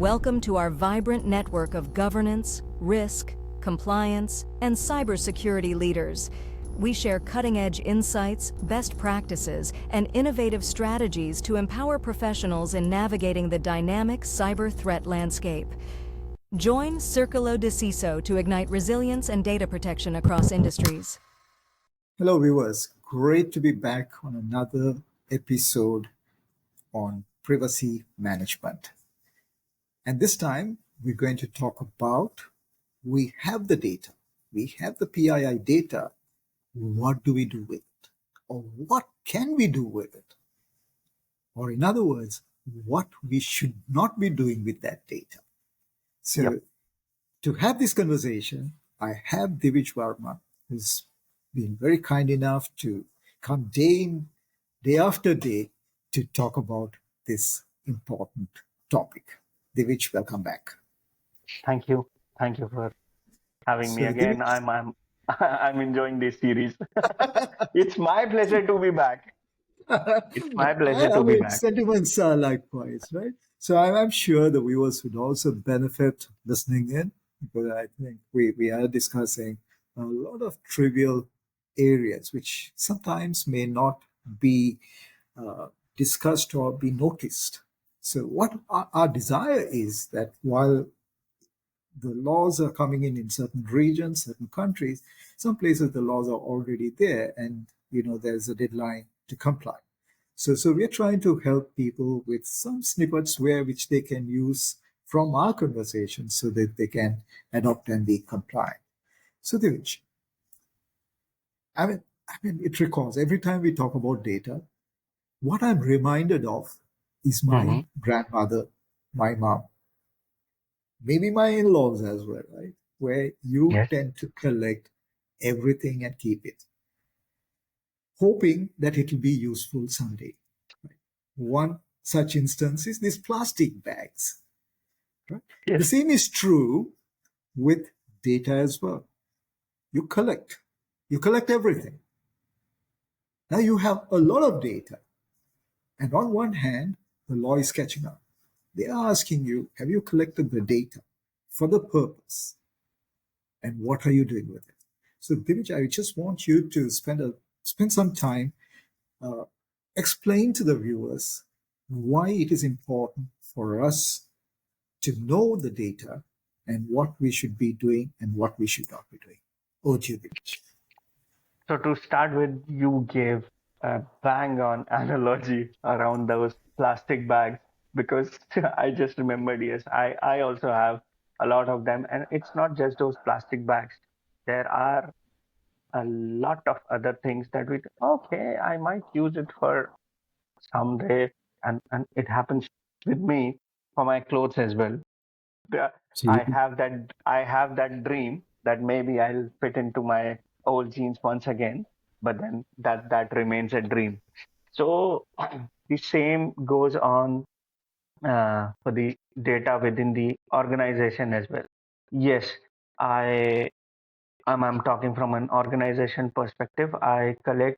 Welcome to our vibrant network of governance, risk, compliance, and cybersecurity leaders. We share cutting-edge insights, best practices, and innovative strategies to empower professionals in navigating the dynamic cyber threat landscape. Join Circolo de CISO to ignite resilience and data protection across industries. Hello viewers, great to be back on another episode on privacy management. And this time we're going to talk about, we have the data, we have the PII data, what do we do with it? Or what can we do with it? Or in other words, what we should not be doing with that data. So to have this conversation, I have Divij Varma, who's been very kind enough to come day after day to talk about this important topic. Divij, welcome back. Thank you. Thank you for having me again. Divij, I'm enjoying this series. It's my pleasure to be back. It's my pleasure to be back. Sentiments are likewise, right? So I'm sure the viewers would also benefit listening in, because I think we are discussing a lot of trivial areas which sometimes may not be discussed or be noticed. So what our desire is that while the laws are coming in certain regions, certain countries, some places the laws are already there and there's a deadline to comply. So we're trying to help people with some snippets which they can use from our conversation so that they can adopt and be compliant. So Divij, I mean, it recalls every time we talk about data, what I'm reminded of is my grandmother, my mom, maybe my in-laws as well, right? Where you tend to collect everything and keep it, hoping that it will be useful someday. Right? One such instance is these plastic bags. Right? Yes. The same is true with data as well. You collect everything. Now you have a lot of data. And on one hand, the law is catching up. They are asking you, have you collected the data for the purpose? And what are you doing with it? So Divij, I just want you to spend some time explain to the viewers why it is important for us to know the data and what we should be doing and what we should not be doing. Over to you, Divij. So to start with, you gave a bang on analogy around those plastic bags, because I just remembered, yes, I also have a lot of them. And it's not just those plastic bags. There are a lot of other things that I might use it for someday. And it happens with me for my clothes as well. I have that dream that maybe I'll fit into my old jeans once again, but then that remains a dream. So the same goes on for the data within the organization as well. Yes, I'm talking from an organization perspective. I collect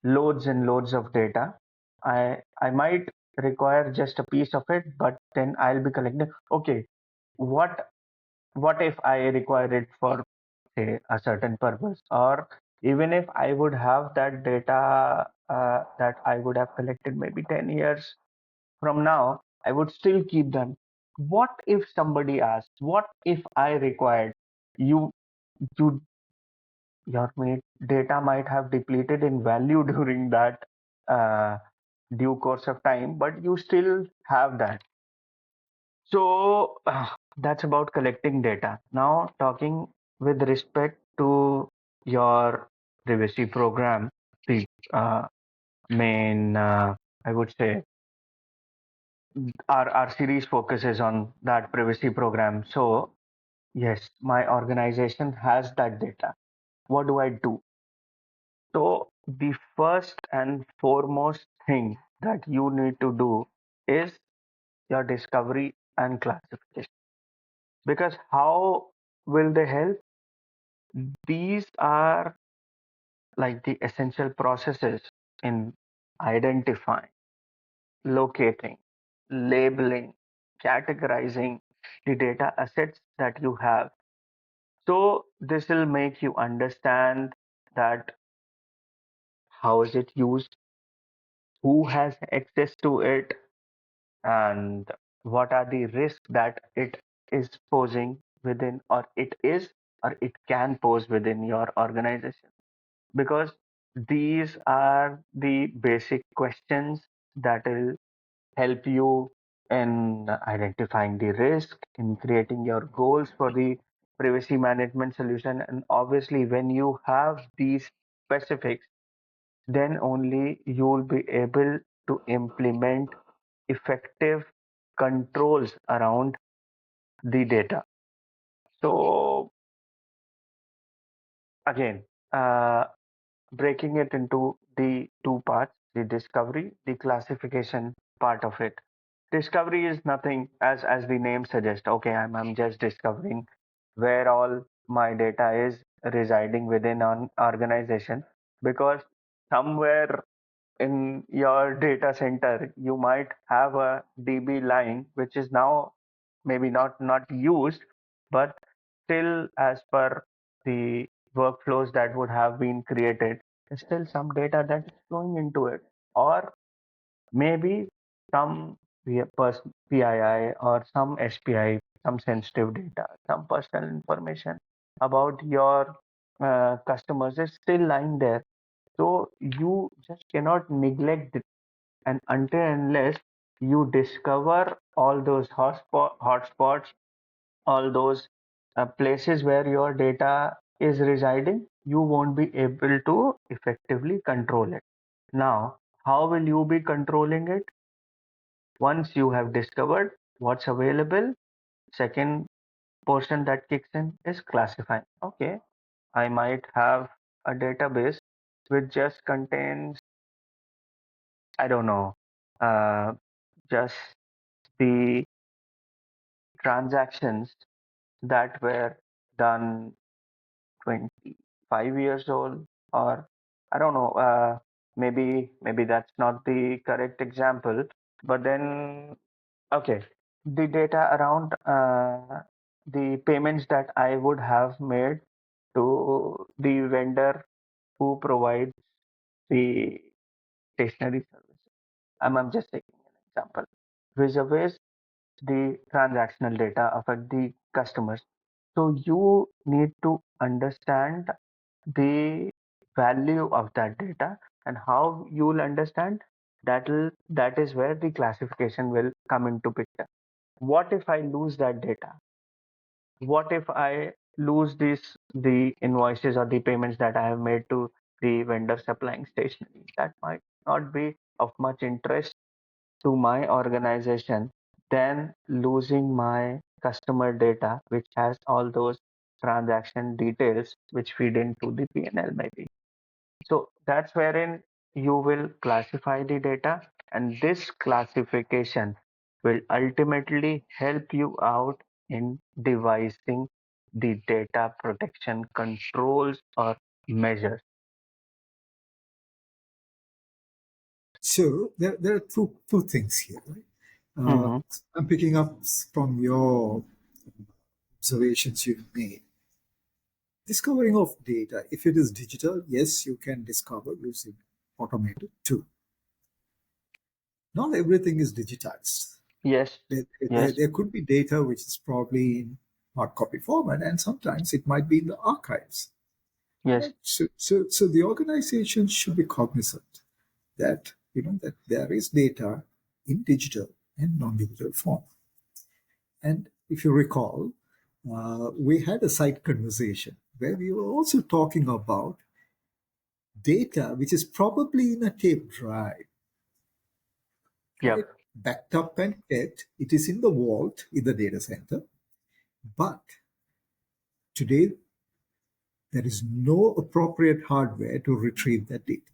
loads and loads of data. I might require just a piece of it, but then I'll be collecting. Okay, what if I require it for, say, a certain purpose, or even if I would have that data that I would have collected maybe 10 years from now, I would still keep them. What if somebody asks, what if I required you your data might have depleted in value during that uh, due course of time, but you still have that. So that's about collecting data. Now, talking with respect to your privacy program, the main, I would say, our series focuses on that privacy program. So, yes, my organization has that data. What do I do? So, the first and foremost thing that you need to do is your discovery and classification. Because how will they help? These are like the essential processes in identifying, locating, labeling, categorizing the data assets that you have. So this will make you understand that how is it used, who has access to it, and what are the risks that it is posing within, or it can pose within your organization. Because these are the basic questions that will help you in identifying the risk, in creating your goals for the privacy management solution. And obviously, when you have these specifics, then only you will be able to implement effective controls around the data. So again, uh, breaking it into the two parts, the discovery, the classification part of it. Discovery is nothing, as the name suggests. Okay, I'm just discovering where all my data is residing within an organization, because somewhere in your data center you might have a DB line which is now maybe not used, but still as per the workflows that would have been created, there's still some data that is flowing into it. Or maybe some PII or some SPI, some sensitive data, some personal information about your customers is still lying there. So you just cannot neglect it, and until unless you discover all those hotspots, all those places where your data is residing, you won't be able to effectively control it. Now, how will you be controlling it? Once you have discovered what's available, second portion that kicks in is classifying. Okay, I might have a database which just contains, I don't know, uh, just the transactions that were done 25 years old, or I don't know, maybe that's not the correct example, but then okay, the data around the payments that I would have made to the vendor who provides the stationery services. I'm just taking an example. Vis-a-vis the transactional data affect the customers. So you need to understand the value of that data, and how you will understand that is where the classification will come into picture. What if I lose that data? What if I lose the invoices or the payments that I have made to the vendor supplying stationery? That might not be of much interest to my organization than losing my customer data, which has all those transaction details which feed into the P&L maybe. So that's wherein you will classify the data, and this classification will ultimately help you out in devising the data protection controls or measures. So there are two things here, right? Mm-hmm. I'm picking up from your observations you've made. Discovering of data, if it is digital, yes, you can discover using automated tool. Not everything is digitized. Yes, yes, There could be data which is probably in hard copy format, and sometimes it might be in the archives. yes, Right? So the organization should be cognizant that that there is data in digital and non-digital form. And if you recall, we had a side conversation where we were also talking about data which is probably in a tape drive, right? yep, Backed up and kept. It is in the vault in the data center. But today, there is no appropriate hardware to retrieve that data.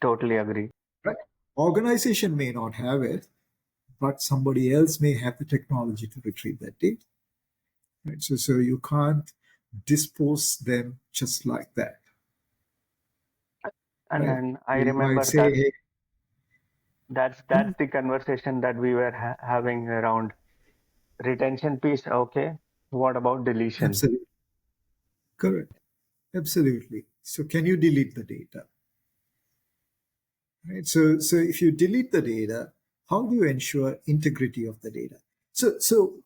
totally agree. Right? Organization may not have it, but somebody else may have the technology to retrieve that data. Right? So you can't dispose them just like that. And Right? then I You might remember say, that, hey, That's the conversation that we were having around retention piece. Okay, what about deletion? Absolutely. Correct. Absolutely. So can you delete the data? Right. So if you delete the data, how do you ensure integrity of the data? So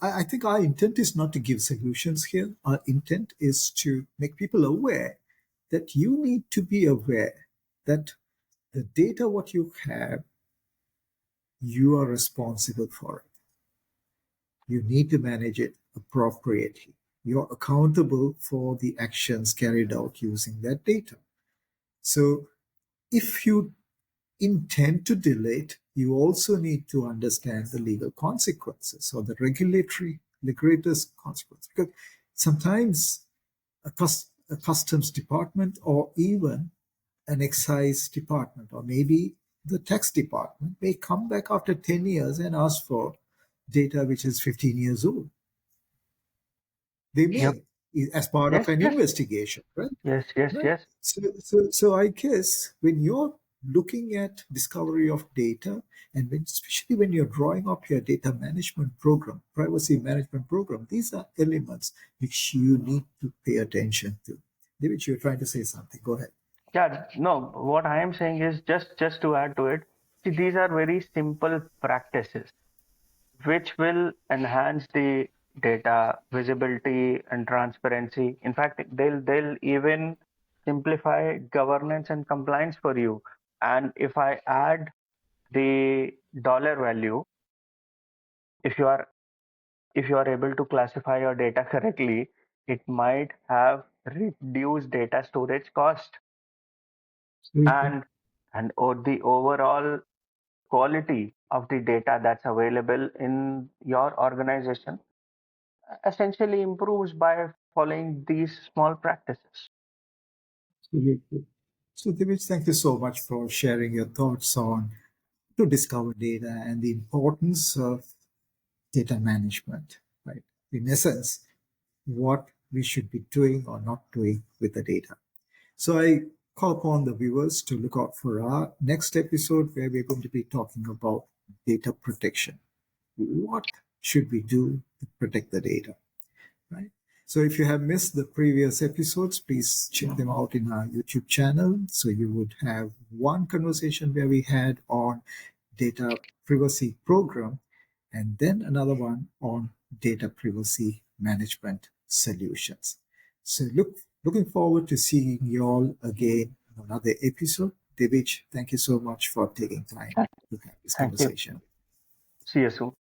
I think our intent is not to give solutions here. Our intent is to make people aware that you need to be aware that the data what you have, you are responsible for it. You need to manage it appropriately. You're accountable for the actions carried out using that data. So if you intend to delete, you also need to understand the legal consequences or the regulators' consequences. Because sometimes a customs department or even an excise department or maybe the tax department may come back after 10 years and ask for data which is 15 years old. They Yep. may, as part of Yes, an yes, investigation, right? yes, yes, Right. yes. So I guess when you're looking at discovery of data, and especially when you're drawing up your data management program, privacy management program, these are elements which you need to pay attention to. David, you're trying to say something. Go ahead. Yeah, no, what I am saying is just to add to it, see, these are very simple practices which will enhance the data visibility and transparency. In fact, they'll even simplify governance and compliance for you. And if I add the dollar value, if you are able to classify your data correctly, it might have reduced data storage cost Absolutely. and or the overall quality of the data that's available in your organization essentially improves by following these small practices. Absolutely. So, Divij, thank you so much for sharing your thoughts on to discover data and the importance of data management, right? In essence, what we should be doing or not doing with the data. So I call upon the viewers to look out for our next episode where we're going to be talking about data protection. What should we do to protect the data, right? So if you have missed the previous episodes, please check them out in our YouTube channel. So you would have one conversation where we had on data privacy program and then another one on data privacy management solutions. So looking forward to seeing you all again on another episode. Divij, thank you so much for taking time to have this Thank you. conversation. See you soon.